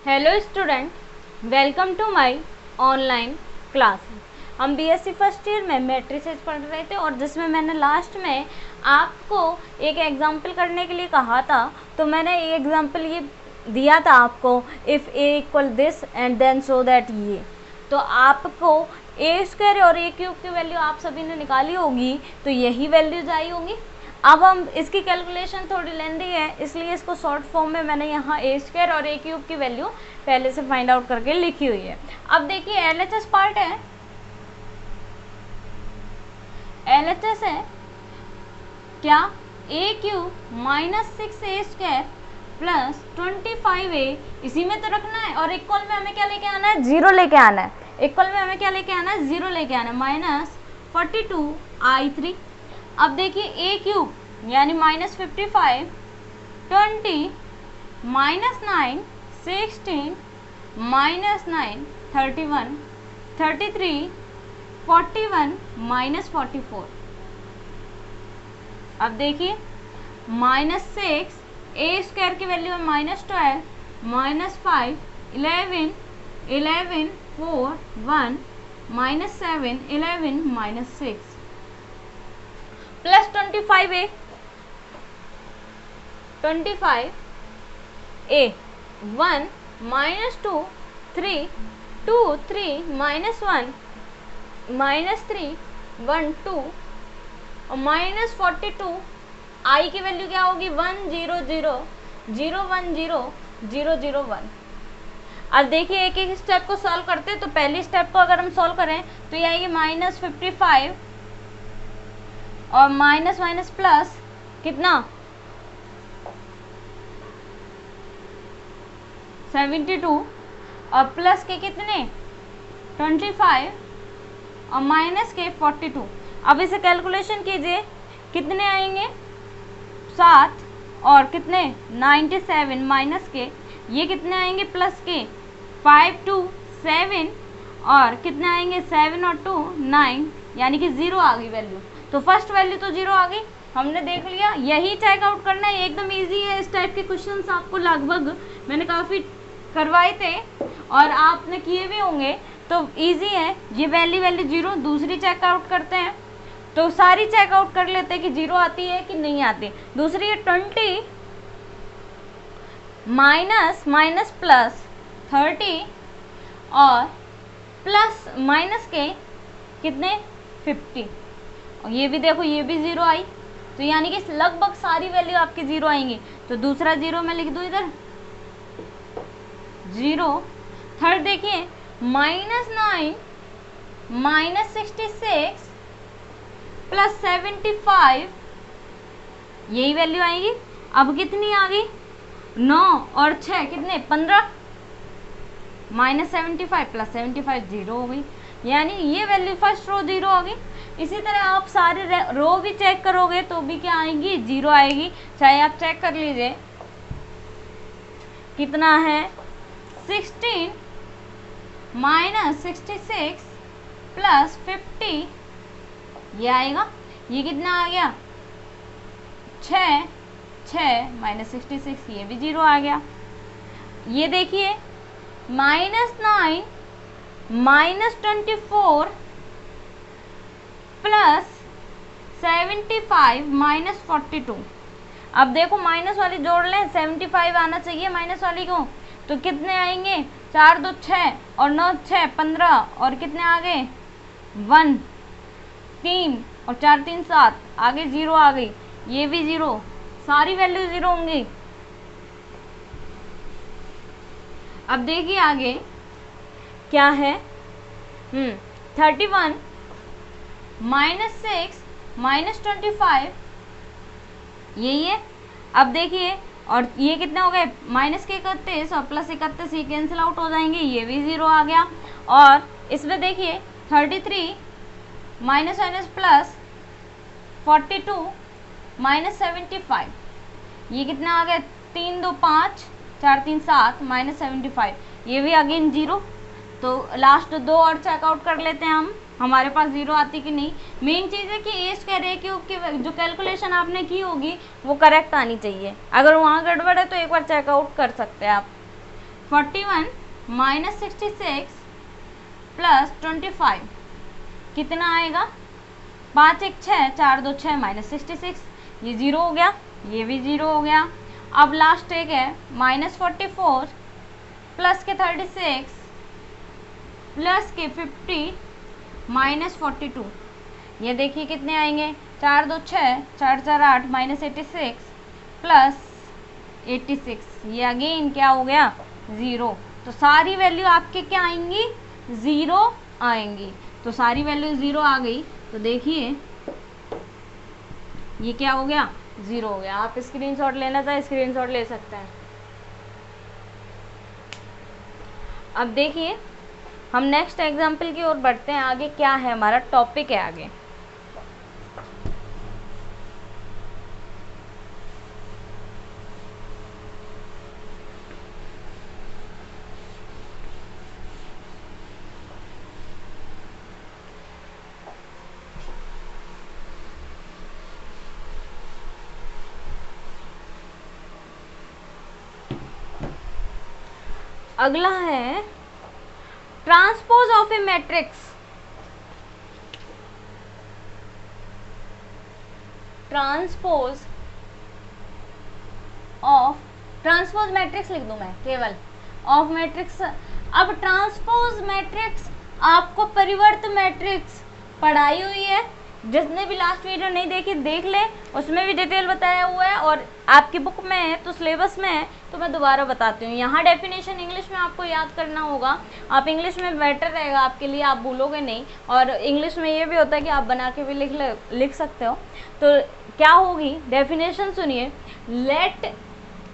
Hello student, welcome to my online class. हम BSc first year में matrices पढ़ रहे थे और जिसमें मैंने लास्ट में आपको एक एग्जांपल करने के लिए कहा था। तो मैंने एक एग्जांपल ये दिया था आपको, if A equal this and then so that ये। तो आपको ए स्क्वायर और ए क्यूब की वैल्यू आप सभी ने निकाली होगी, तो यही वैल्यूज आई होंगी। अब हम इसकी कैलकुलेशन थोड़ी लेंदी है, इसलिए इसको शॉर्ट फॉर्म में मैंने यहाँ ए स्क्वायर और ए क्यूब की वैल्यू पहले से फाइंड आउट करके लिखी हुई है। अब देखिए एलएचएस पार्ट है, एलएचएस है क्या, a cube minus 6a square plus 25a, इसी में तो रखना है। और इक्वल में हमें क्या लेके आना है, जीरो लेके आना है। इक्वल में हमें क्या लेके आना है, जीरो लेके आना है, माइनस 42i3। अब देखिए ए क्यूब यानी माइनस 55, 20 माइनस 9, 16 माइनस 9, 31, 33, 41 माइनस 44। अब देखिए माइनस 6, ए स्क्वायर की वैल्यू है minus 12, minus 5, 11, 11, 4, 1 minus 7, 11 minus 6 plus 25a, 25a 1 minus 2, 3, 2, 3 minus 1 minus 3, 1, 2 और माइनस 42। आई की वैल्यू क्या होगी, 1 0 0 0 1 0 0 0 1। अब देखिए एक एक स्टेप को सॉल्व करते हैं। तो पहली स्टेप को अगर हम सॉल्व करें तो ये आएगी माइनस 55 और माइनस माइनस प्लस कितना 72 और प्लस के कितने 25 और माइनस के 42। अब इसे कैलकुलेशन कीजिए, कितने आएंगे 7 और कितने 97 माइनस के, ये कितने आएंगे प्लस के 5 2 7 और कितने आएंगे 7 और 2 9, यानी कि 0 आ गई वैल्यू। तो फर्स्ट वैल्यू तो 0 आ गई, हमने देख लिया। यही चेक आउट करना है, एकदम इजी है। इस टाइप के क्वेश्चंस आपको लगभग मैंने काफ़ी करवाए थे और आपने किए भी होंगे, तो इजी है। ये वैल्यू 0, दूसरी चेक आउट करते हैं। तो सारी चेक आउट कर लेते हैं कि 0 आती है कि नहीं आती। दूसरी है 20 माइनस माइनस प्लस 30 और प्लस माइनस के कितने 50। और ये भी देखो, ये भी 0 आई। तो यानी कि लगभग सारी वैल्यू आपकी 0 आएंगी। तो दूसरा 0 मैं लिख दूँ इधर 0। थर्ड देखिए माइनस 9 माइनस 66 प्लस 75, यही वैल्यू आएगी। अब कितनी आ गई 9 और 6 कितने 15, माइनस 75 प्लस 75 0 हो गई। यानी ये वैल्यू फर्स्ट रो 0 आ गई। इसी तरह आप सारे रो भी चेक करोगे तो भी क्या आएगी 0 आएगी। चाहे आप चेक कर लीजिए कितना है 16 माइनस 66 प्लस 50, ये आएगा। ये कितना आ गया 6 माइनस 66, ये भी 0 आ गया। ये देखिए माइनस 9 माइनस 24 प्लस 75 माइनस 42। अब देखो माइनस वाली जोड़ लें, 75 आना चाहिए माइनस वाली को। तो कितने आएंगे 4 2 6 और 9 6 15 और कितने आ गए 1 3 और 4 3 7, आगे 0 आ गई। ये भी 0, सारी वैल्यू 0 होंगी। अब देखिए आगे क्या है 31 माइनस 6 माइनस 25, यही है। अब देखिए और ये कितने हो गए माइनस के 31 और प्लस 31, ये कैंसिल आउट हो जाएंगे, ये भी 0 आ गया। और इसमें देखिए 33 माइनस माइनस प्लस 42 माइनस 75, ये कितना आ गया 3 2 5 4 3 7 माइनस 75, ये भी अगेन 0। तो लास्ट 2 और चेकआउट कर लेते हैं हम, हमारे पास 0 आती कि नहीं। मेन चीज़ है कि ए स्क्वायर ए क्यूब की जो कैलकुलेशन आपने की होगी वो करेक्ट आनी चाहिए। अगर वहाँ गड़बड़ है तो एक बार चेकआउट कर सकते हैं आप। 41 माइनस 66 प्लस 25 कितना आएगा, 5 1 6, 4 2 6 माइनस 66, ये जीरो हो गया, ये भी जीरो हो गया। अब लास्ट एक है माइनस 44 प्लस के 36 प्लस के 50 माइनस 42, ये देखिए कितने आएंगे, 4 2 6, 4 4 8 माइनस 86 प्लस 86, ये अगेन क्या हो गया, ज़ीरो। तो सारी वैल्यू आपके क्या आएंगी, ज़ीरो आएंगी। तो सारी वैल्यू ज़ीरो आ गई, तो देखिए ये क्या हो गया, ज़ीरो हो गया। आप स्क्रीनशॉट लेना चाहे स्क्रीनशॉट ले सकते हैं। अब देखिए हम नेक्स्ट एग्जाम्पल की ओर बढ़ते हैं, आगे क्या है हमारा टॉपिक है आगे। अगला है transpose of A matrix. Transpose matrix लिख दूं मैं केवल, ऑफ मैट्रिक्स। अब ट्रांसपोज मैट्रिक्स आपको परिवर्त मैट्रिक्स पढ़ाई हुई है, जिसने भी लास्ट वीडियो नहीं देखी देख ले, उसमें भी डिटेल बताया हुआ है और आपकी बुक में है तो सिलेबस में है, तो मैं दोबारा बताती हूँ। यहाँ डेफिनेशन इंग्लिश में आपको याद करना होगा, आप इंग्लिश में बेटर रहेगा आपके लिए, आप भूलोगे नहीं। और इंग्लिश में ये भी होता है कि आप बना के भी लिख सकते हो। तो क्या होगी डेफिनेशन सुनिए, let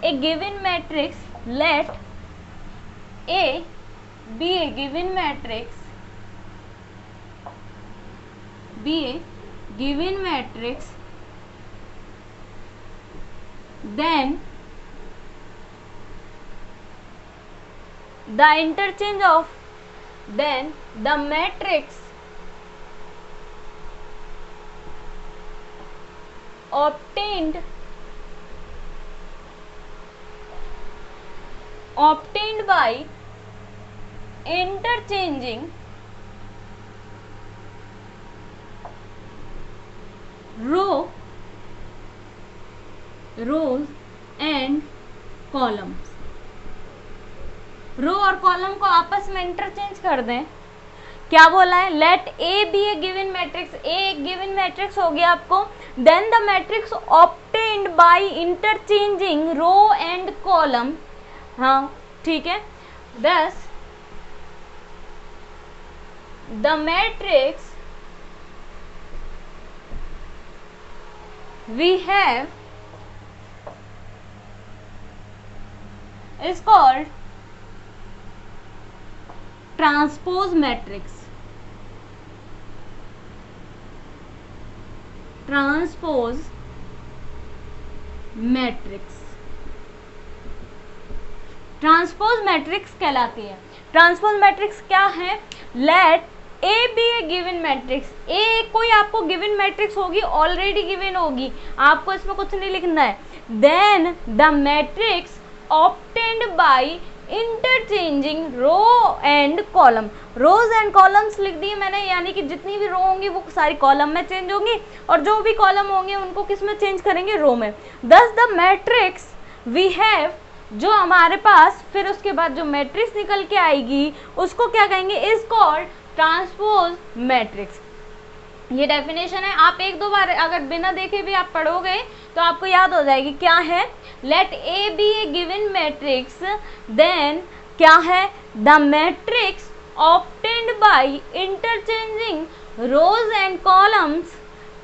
A given matrix, let A B A given matrix, be a given matrix, then the interchange of then the matrix obtained by interchanging rows and columns. Row और कॉलम को आपस में इंटरचेंज कर दें। क्या बोला है, let A B A given matrix, A एक गिवन मैट्रिक्स हो गया आपको, then the matrix obtained by interchanging row and column. हाँ ठीक है, thus the matrix we have is called transpose matrix. Transpose matrix, transpose matrix कहलाती है। Transpose matrix क्या है, let A B A given matrix, A कोई आपको given matrix होगी, ऑलरेडी गिवन होगी, आपको इसमें कुछ नहीं लिखना है। Then the matrix obtained by interchanging row and column, rows and columns लिख दिए मैंने, यानी कि जितनी भी रो होंगी वो सारी कॉलम में चेंज होंगी और जो भी कॉलम होंगे उनको किस में चेंज करेंगे, रो में। दस द मैट्रिक्स वी हैव, जो हमारे पास फिर उसके बाद जो मैट्रिक्स निकल के आएगी उसको क्या कहेंगे, इज कॉल्ड ट्रांसपोज मैट्रिक्स। ये डेफिनेशन है, आप एक दो बार अगर बिना देखे भी आप पढ़ोगे तो आपको याद हो जाएगी। क्या है, let A B A given matrix, then क्या है, the matrix obtained by interchanging rows and columns.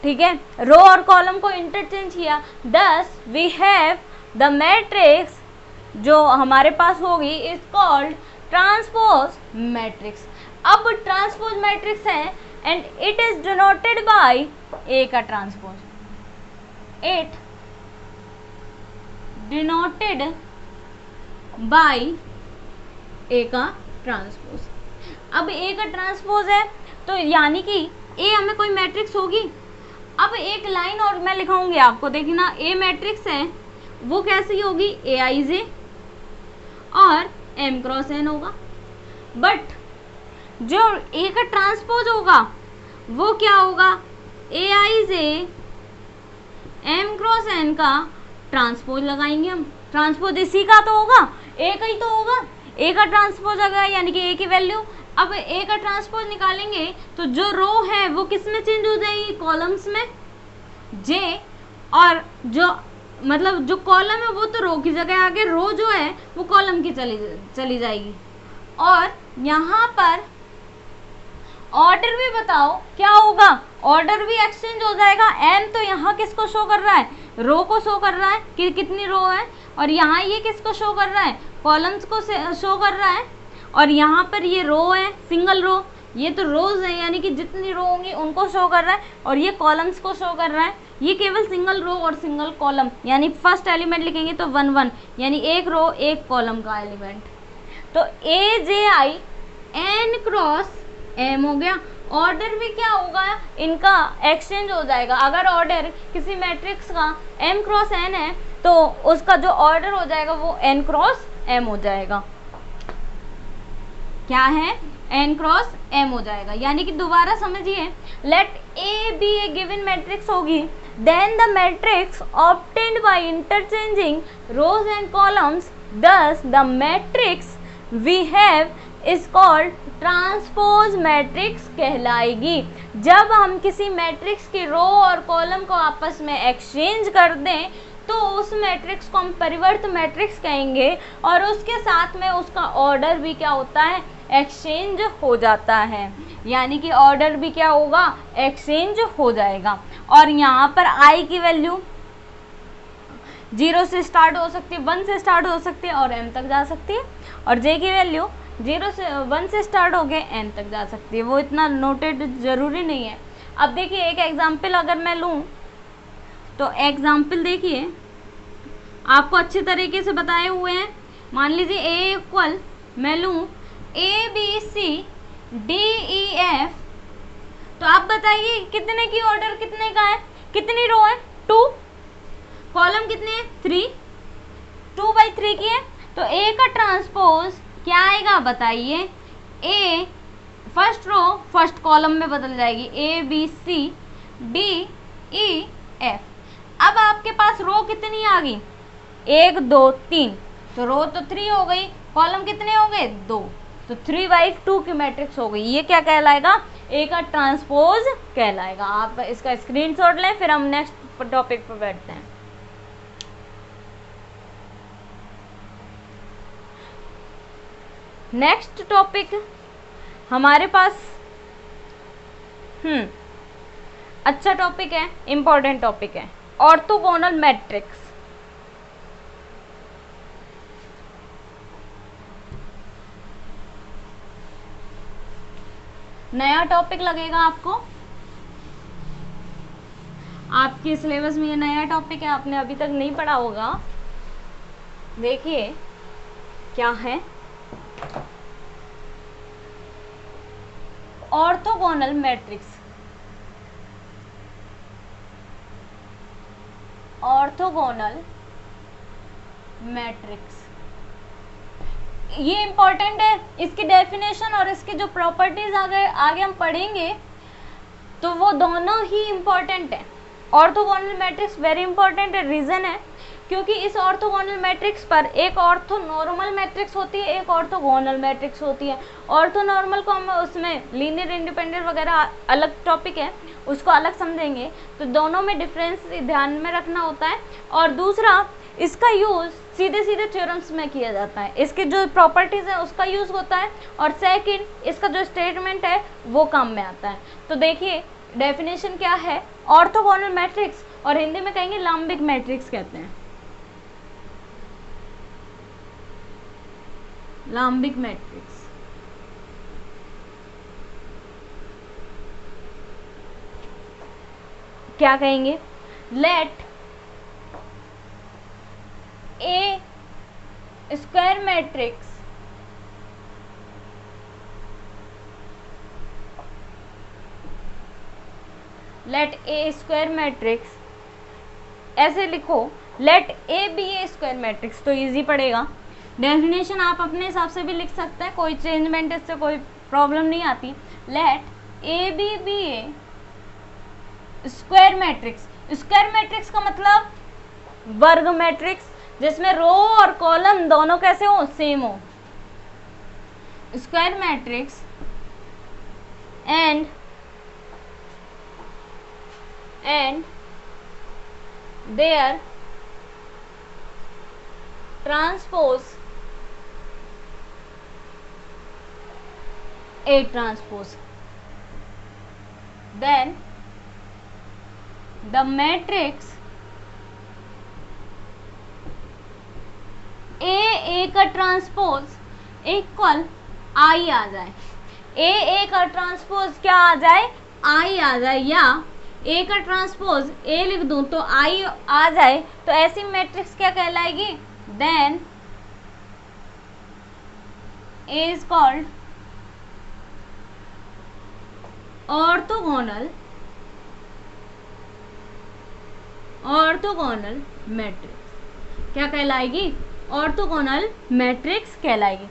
ठीक है, रो और कॉलम को इंटरचेंज किया, दस वी हैव द मैट्रिक्स जो हमारे पास होगी इज कॉल्ड ट्रांसपोज मैट्रिक्स। अब ट्रांसपोज मैट्रिक्स है and it is denoted by A का transpose, it denoted by A का ट्रांसपोज। अब ए का ट्रांसपोज है तो यानी कि ए हमें कोई मैट्रिक्स होगी। अब एक लाइन और मैं लिखाऊंगी आपको, देखना ए मैट्रिक्स है वो कैसी होगी, ए आई जे, और m क्रॉस n होगा, बट जो A का ट्रांसपोज होगा वो क्या होगा, AI से m क्रॉस n का ट्रांसपोज लगाएंगे हम। ट्रांसपोज इसी का तो होगा, A का ही तो होगा, A का ट्रांसपोज आएगा यानी कि A की वैल्यू। अब A का ट्रांसपोज निकालेंगे तो जो रो है वो किस में चेंज हो जाएगी, कॉलम्स में, J, और जो मतलब जो कॉलम है वो तो रो की जगह आगे, रो जो है वो कॉलम की चली जाएगी। और यहाँ पर ऑर्डर भी बताओ क्या होगा, ऑर्डर भी एक्सचेंज हो जाएगा। m तो यहाँ किसको शो कर रहा है, रो को शो कर रहा है कि कितनी रो है, और यहाँ ये किसको शो कर रहा है, कॉलम्स को शो कर रहा है। और यहाँ पर ये रो है, सिंगल रो, ये तो रोज है यानी कि जितनी रो होंगी उनको शो कर रहा है, और ये कॉलम्स को शो कर रहा है। ये केवल सिंगल रो और सिंगल कॉलम, यानी फर्स्ट एलिमेंट लिखेंगे तो 1 1, यानी एक रो एक कॉलम का एलिमेंट। तो AJI n क्रॉस m हो गया। ऑर्डर भी क्या होगा, इनका एक्सचेंज हो जाएगा। अगर ऑर्डर किसी मैट्रिक्स का m क्रॉस n है तो उसका जो ऑर्डर हो जाएगा वो n क्रॉस m हो जाएगा। क्या है, n क्रॉस m हो जाएगा। यानी कि दोबारा समझिए, let A be A given matrix होगी, then the matrix obtained by interchanging rows and columns, thus the matrix we have is called transpose matrix कहलाएगी। जब हम किसी मैट्रिक्स की रो और कॉलम को आपस में एक्सचेंज कर दें तो उस मैट्रिक्स को हम परिवर्त मैट्रिक्स कहेंगे, और उसके साथ में उसका ऑर्डर भी क्या होता है, एक्सचेंज हो जाता है। यानी कि ऑर्डर भी क्या होगा, एक्सचेंज हो जाएगा। और यहाँ पर i की वैल्यू 0 से स्टार्ट हो सकती है, 1 से स्टार्ट हो सकती है और m तक जा सकती है, और j की वैल्यू 1 से स्टार्ट हो गए n तक जा सकती है। वो इतना नोटेड जरूरी नहीं है। अब देखिए एक एग्जाम्पल अगर मैं लूँ तो एग्जाम्पल देखिए आपको अच्छे तरीके से बताए हुए हैं। मान लीजिए A इक्वल मैं लूँ ABCDEF, तो आप बताइए कितने की ऑर्डर कितने का है, कितनी रो है, 2, कॉलम कितने हैं, 3, 2 बाई 3 की है। तो A का ट्रांसपोज क्या आएगा बताइए, A first row first column में बदल जाएगी, ABCDEF। अब आपके पास रो कितनी आ गई, 1 2 3, तो रो तो 3 हो गई, कॉलम कितने हो गए, 2, तो 3/2 की मैट्रिक्स हो गई। ये क्या कहलाएगा, A का ट्रांसपोज कहलाएगा। आप इसका स्क्रीनशॉट लें, फिर हम नेक्स्ट टॉपिक पर बैठते हैं। नेक्स्ट टॉपिक हमारे पास अच्छा टॉपिक है, इंपॉर्टेंट टॉपिक है, ऑर्थोगोनल मैट्रिक्स। नया टॉपिक लगेगा आपको, आपके सिलेबस में ये नया टॉपिक है, आपने अभी तक नहीं पढ़ा होगा। देखिए क्या है, ऑर्थोगोनल मैट्रिक्स। ऑर्थोगोनल मैट्रिक्स ये इंपॉर्टेंट है, इसकी डेफिनेशन और इसकी जो प्रॉपर्टीज आगे हम पढ़ेंगे तो वो दोनों ही इंपॉर्टेंट है। ऑर्थोगोनल मैट्रिक्स वेरी इंपॉर्टेंट है, रीजन है क्योंकि इस ऑर्थोगोनल मैट्रिक्स पर एक ऑर्थोनॉर्मल मैट्रिक्स होती है, एक ऑर्थोगोनल मैट्रिक्स होती है। ऑर्थोनॉर्मल को हम उसमें लीनियर इंडिपेंडेंट वगैरह अलग टॉपिक है, उसको अलग समझेंगे, तो दोनों में डिफरेंस ध्यान में रखना होता है। और दूसरा, इसका यूज़ सीधे सीधे थ्योरम्स में किया जाता है, इसके जो प्रॉपर्टीज़ है उसका यूज़ होता है, और सेकंड इसका जो स्टेटमेंट है वो काम में आता है। तो देखिए डेफिनेशन क्या है, ऑर्थोगोनल मैट्रिक्स, और हिंदी में कहेंगे लाम्बिक मैट्रिक्स कहते हैं, लाम्बिक मैट्रिक्स। क्या कहेंगे, लेट ए स्क्वायर मैट्रिक्स ऐसे लिखो, let A B A square matrix, तो इजी पड़ेगा। डेफिनेशन आप अपने हिसाब से भी लिख सकते हैं, कोई चेंजमेंट इससे कोई प्रॉब्लम नहीं आती। Let A B B A square matrix. Square matrix का मतलब वर्ग मैट्रिक्स, जिसमें रो और कॉलम दोनों कैसे हो, सेम हो। Square matrix and their transpose A transpose, then the matrix A का ट्रांसपोज इक्वल I आ जाए। A का ट्रांसपोज क्या आ जाए, I आ जाए, या A का ट्रांसपोज A लिख दूं तो I आ जाए, तो ऐसी मैट्रिक्स क्या कहलाएगी, then A is called orthogonal matrix. क्या कहलाएगी, ऑर्थोगोनल मैट्रिक्स कहलाएगी।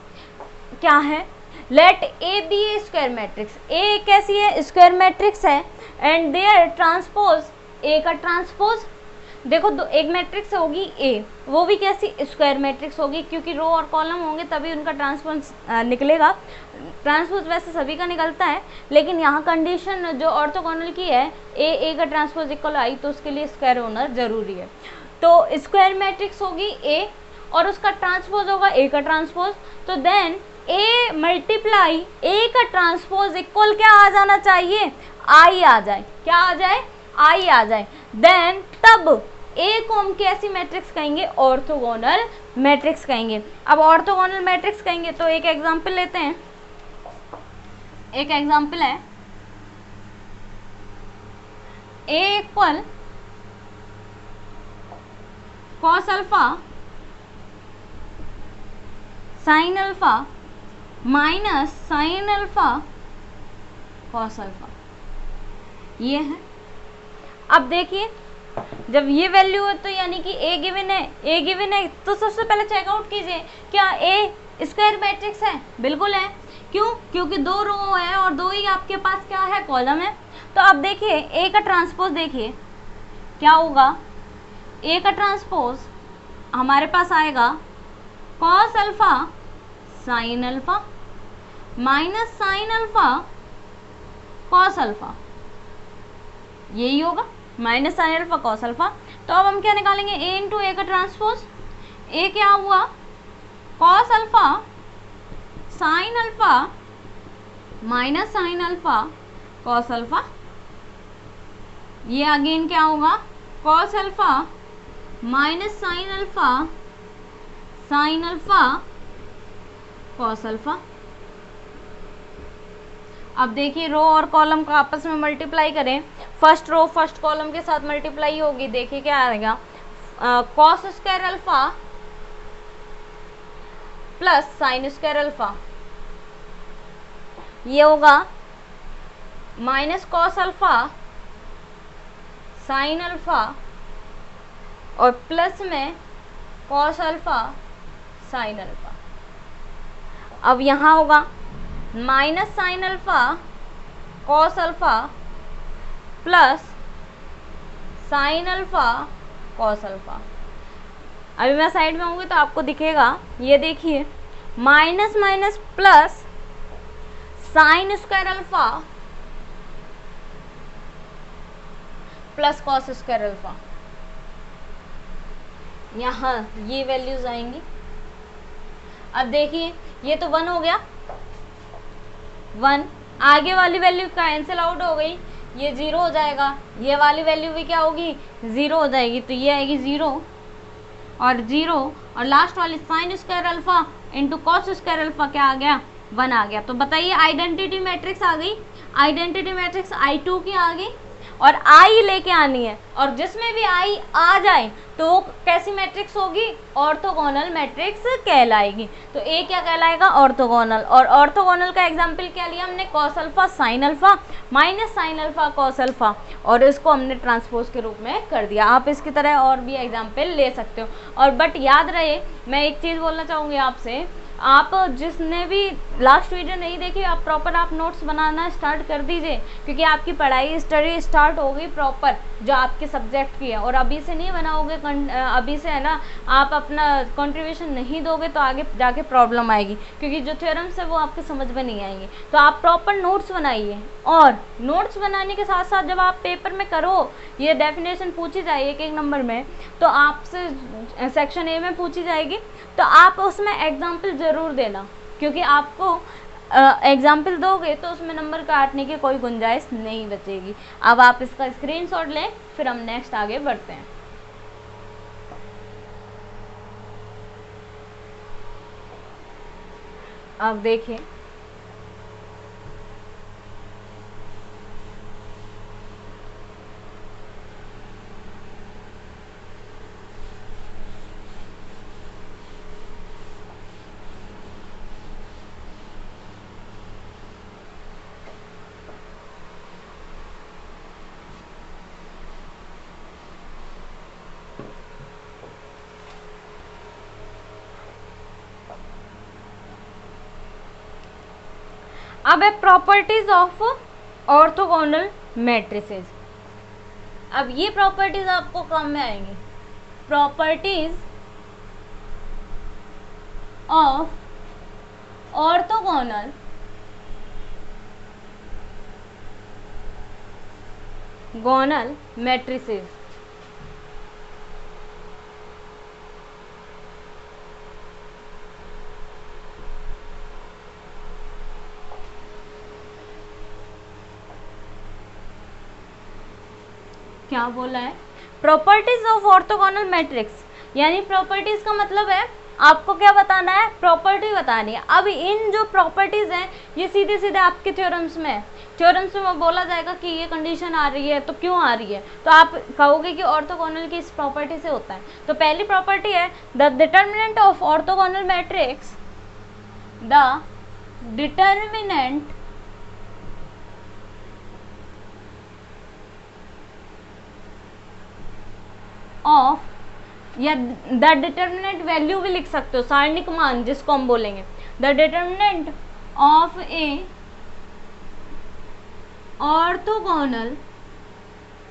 क्या है, let A B A square matrix. A कैसी है, स्क्वायर मैट्रिक्स है, एंड देयर ट्रांसपोज ए का ट्रांसपोज, देखो एक मैट्रिक्स होगी ए, वो भी कैसी, स्क्वायर मैट्रिक्स होगी, क्योंकि रो और कॉलम होंगे तभी उनका ट्रांसपोज निकलेगा। ट्रांसपोज वैसे सभी का निकलता है, लेकिन यहाँ कंडीशन जो ऑर्थोगोनल की है, ए का ट्रांसपोज इक्वल आई, तो उसके लिए स्क्वायर होना जरूरी है। तो स्क्वायर मैट्रिक्स होगी ए और उसका ट्रांसपोज होगा ए का ट्रांसपोज, तो देन ए मल्टीप्लाई ए का ट्रांसपोज इक्वल क्या आ जाना चाहिए, आई आ जाए। क्या आ जाए, आई आ जाए। देन तब ए को हम कैसी मैट्रिक्स कहेंगे, ऑर्थोगोनल मैट्रिक्स कहेंगे। अब ऑर्थोगोनल मैट्रिक्स कहेंगे तो एक एग्जांपल लेते हैं। एक एग्जांपल है A equal cos alpha sine alpha minus sine alpha cos alpha, ये है। अब देखिए जब ये वैल्यू है तो यानी कि ए गिवन है, ए गिवन है, तो सबसे पहले चेकआउट कीजिए क्या ए स्क्वायर मैट्रिक्स है, बिल्कुल है। क्यों, क्योंकि दो रो है और दो ही आपके पास क्या है, कॉलम है। तो अब देखिए ए का ट्रांसपोज देखिए क्या होगा, ए का ट्रांसपोज हमारे पास आएगा cos alpha sine alpha minus sine alpha cos alpha, यही होगा, minus sine alpha cos alpha. तो अब हम क्या निकालेंगे, ए इंटू ए का ट्रांसपोज, ए क्या हुआ cos alpha sine alpha minus sine alpha cos alpha, ये अगेन क्या होगा cos alpha minus sine alpha cos alpha. अब देखिए रो और कॉलम का आपस में मल्टीप्लाई करें, फर्स्ट रो फर्स्ट कॉलम के साथ मल्टीप्लाई होगी, देखिए क्या आएगा, cos square alpha plus sine square alpha, ये होगा minus cos alpha sine alpha और प्लस में कॉस अल्फा साइन अल्फा। अब यहाँ होगा minus sine alpha cos alpha plus sign alpha cos alpha. अभी मैं साइड में होंगी तो आपको दिखेगा, ये देखिए minus minus plus sine square alpha plus cos square alpha, यहाँ ये वैल्यूज आएंगी। अब देखिए ये तो 1 हो गया, 1 आगे वाली वैल्यू कैंसिल आउट हो गई, ये 0 हो जाएगा, ये वाली वैल्यू भी क्या होगी 0 हो जाएगी, तो ये आएगी 0 और 0 और लास्ट वाली sine square alpha into cos square alpha क्या आ गया 1 आ गया। तो बताइए आइडेंटिटी मैट्रिक्स आ गई, आइडेंटिटी मैट्रिक्स I2 की आ गई और आई लेके आनी है, और जिसमें भी आई आ जाए तो वो कैसी मैट्रिक्स होगी, ऑर्थोगोनल मैट्रिक्स कहलाएगी। तो ए क्या कहलाएगा, ऑर्थोगोनल। और ऑर्थोगोनल का एग्जाम्पल क्या लिया हमने, cos alpha sine alpha minus sine alpha cos alpha, और इसको हमने ट्रांसपोज के रूप में कर दिया। आप इसकी तरह और भी एग्जाम्पल ले सकते हो। और बट याद रहे, मैं एक चीज़ बोलना चाहूँगी आपसे, आप जिसने भी लास्ट वीडियो नहीं देखी, आप प्रॉपर आप नोट्स बनाना स्टार्ट कर दीजिए, क्योंकि आपकी पढ़ाई स्टडी स्टार्ट होगी प्रॉपर जो आपके सब्जेक्ट की है। और अभी से नहीं बनाओगे, अभी से है ना, आप अपना कंट्रीब्यूशन नहीं दोगे तो आगे जाके प्रॉब्लम आएगी, क्योंकि जो थ्योरम्स है वो आपके समझ में नहीं आएंगे। तो आप प्रॉपर नोट्स बनाइए, और नोट्स बनाने के साथ साथ जब आप पेपर में करो, ये डेफिनेशन पूछी जाए एक नंबर में, तो आपसे सेक्शन ए में पूछी जाएगी, तो आप उसमें एग्जाम्पल ज़रूर देना, क्योंकि आपको एग्जाम्पल दोगे तो उसमें नंबर काटने की कोई गुंजाइश नहीं बचेगी। अब आप इसका स्क्रीनशॉट लें, फिर हम नेक्स्ट आगे बढ़ते हैं। अब देखिए, अब है प्रॉपर्टीज ऑफ ऑर्थोगोनल मैट्रिसेस। अब ये प्रॉपर्टीज आपको काम में आएंगी, प्रॉपर्टीज ऑफ ऑर्थोगोनल मैट्रिसेस। क्या बोला है, प्रॉपर्टीज ऑफ ऑर्थोगोनल मैट्रिक्स, यानी प्रॉपर्टीज का मतलब है आपको क्या बताना है, प्रॉपर्टी बतानी है। अब इन जो प्रॉपर्टीज हैं ये सीधे सीधे आपके थ्योरम्स में है, थ्योरम्स में बोला जाएगा कि ये कंडीशन आ रही है, तो क्यों आ रही है, तो आप कहोगे कि ऑर्थोगोनल की इस प्रॉपर्टी से होता है। तो पहली प्रॉपर्टी है the determinant of orthogonal matrix, the determinant of, या द डिटर्मिनेंट वैल्यू भी लिख सकते हो, सारणिक मान जिसको हम बोलेंगे, the determinant of A orthogonal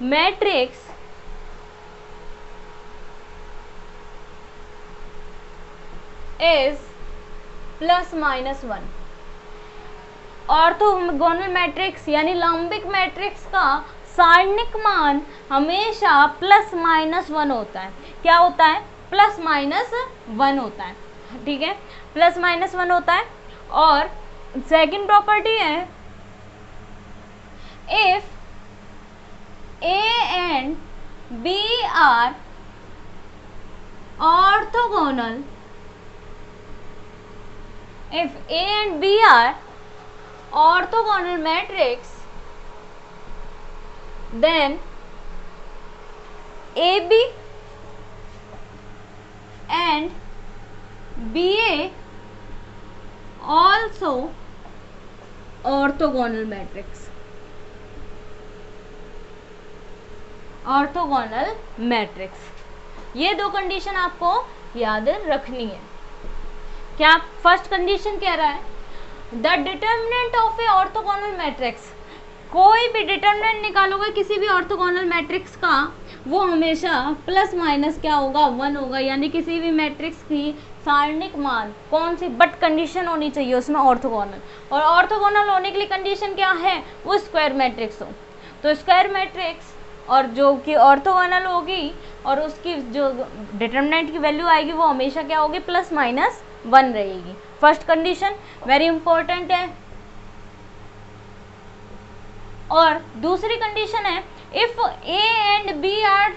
matrix is ±1। Orthogonal matrix यानी लंबिक मैट्रिक्स का सारणिक मान हमेशा ±1 होता है। क्या होता है, +-1 होता है, ठीक है, +-1 होता है। और सेकंड प्रॉपर्टी है if A and B are orthogonal, if A and B are orthogonal matrix, then AB and BA also orthogonal matrix, orthogonal matrix. ये दो कंडीशन आपको याद रखनी है। क्या फर्स्ट कंडीशन कह रहा है, the determinant of A orthogonal matrix, कोई भी डिटर्मिनेंट निकालोगे किसी भी ऑर्थोगोनल मैट्रिक्स का, वो हमेशा ± क्या होगा, 1 होगा, यानी किसी भी मैट्रिक्स की सारणिक मान कौन सी, बट कंडीशन होनी चाहिए उसमें ऑर्थोगोनल। और ऑर्थोगोनल होने के लिए कंडीशन क्या है, वो स्क्वायर मैट्रिक्स हो। तो स्क्वायर मैट्रिक्स और जो कि ऑर्थोगोनल होगी और उसकी जो डिटर्मिनेंट की वैल्यू आएगी वो हमेशा क्या होगी, +-1 रहेगी। फर्स्ट कंडीशन वेरी इंपॉर्टेंट है। और दूसरी कंडीशन है if A and B are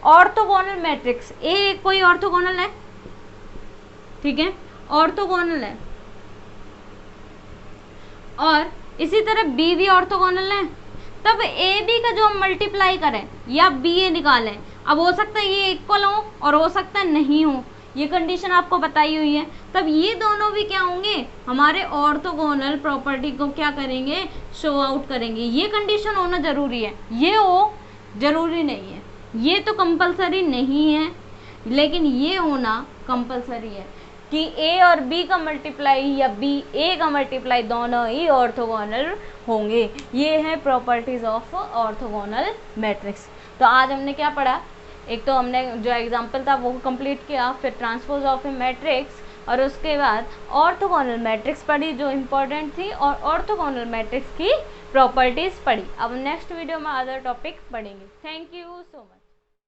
orthogonal matrix, A कोई ऑर्थोगोनल है, ठीक है, ऑर्थोगोनल है, और इसी तरह B भी ऑर्थोगोनल है, तब ए बी का जो हम मल्टीप्लाई करें या बी ए निकालें, अब हो सकता है ये इक्वल हो और हो सकता है नहीं हो, ये कंडीशन आपको बताई हुई है। तब ये दोनों भी क्या होंगे, हमारे ऑर्थोगोनल प्रॉपर्टी को क्या करेंगे, शो आउट करेंगे। ये कंडीशन होना जरूरी है, ये हो जरूरी नहीं है, ये तो कंपलसरी नहीं है, लेकिन ये होना कंपलसरी है कि ए और बी का मल्टीप्लाई या बी ए का मल्टीप्लाई दोनों ही ऑर्थोगोनल होंगे। ये है प्रॉपर्टीज ऑफ ऑर्थोगोनल मैट्रिक्स। तो आज हमने क्या पढ़ा, एक तो हमने जो एग्जांपल था वो कंप्लीट किया, फिर ट्रांसपोज ऑफ ए मैट्रिक्स, और उसके बाद ऑर्थोगोनल मैट्रिक्स पढ़ी जो इम्पोर्टेंट थी, और ऑर्थोगोनल मैट्रिक्स की प्रॉपर्टीज पढ़ी। अब नेक्स्ट वीडियो में अदर टॉपिक पढ़ेंगे। Thank you so much.